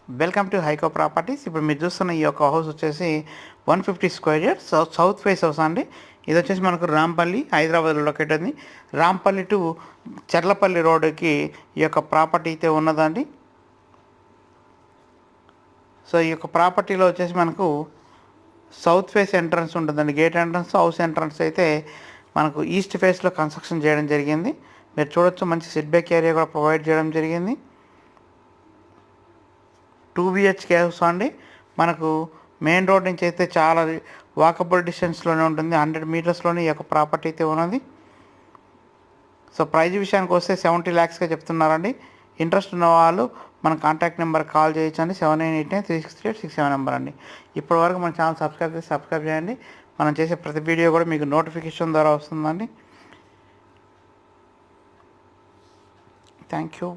Welcome to హైకో properties. ఇప్పుడు మీరు చూస్తున్న ఈ యొక్క హౌస్ వచ్చేసి 150 square yards south face house అండి. ఇది వచ్చేసి మనకు రాంపల్లి, హైదరాబాద్లో లొకేట్ ఉంది. రాంపల్లి టు చర్లపల్లి రోడ్డుకి ఈ యొక్క ప్రాపర్టీ అయితే ఉన్నదండి. సో ఈ యొక్క ప్రాపర్టీలో వచ్చేసి మనకు సౌత్ ఫేస్ ఎంట్రన్స్ ఉంటుందండి. గేట్ ఎంట్రన్స్, హౌస్ ఎంట్రన్స్ అయితే మనకు ఈస్ట్ ఫేస్లో కన్స్ట్రక్షన్ చేయడం జరిగింది. మీరు చూడొచ్చు, మంచి సిట్ బ్యాక్ ఏరియా కూడా ప్రొవైడ్ చేయడం జరిగింది. 2 BHK హౌస్ అండి. మనకు మెయిన్ రోడ్ నుంచి అయితే చాలా వాకబుల్ డిస్టెన్స్లోనే ఉంటుంది. 100 మీటర్స్లోనే ఈ యొక్క ప్రాపర్టీ అయితే ఉన్నది. సో ప్రైజ్ విషయానికి వస్తే 70 lakhsగా చెప్తున్నారండి. ఇంట్రెస్ట్ ఉన్న వాళ్ళు మన కాంటాక్ట్ నెంబర్ కాల్ చేయొచ్చండి. 7989363867 నెంబర్ అండి. ఇప్పటివరకు మన ఛానల్ సబ్స్క్రైబ్ చేయండి. మనం చేసే ప్రతి వీడియో కూడా మీకు నోటిఫికేషన్ ద్వారా వస్తుందండి. Thank you.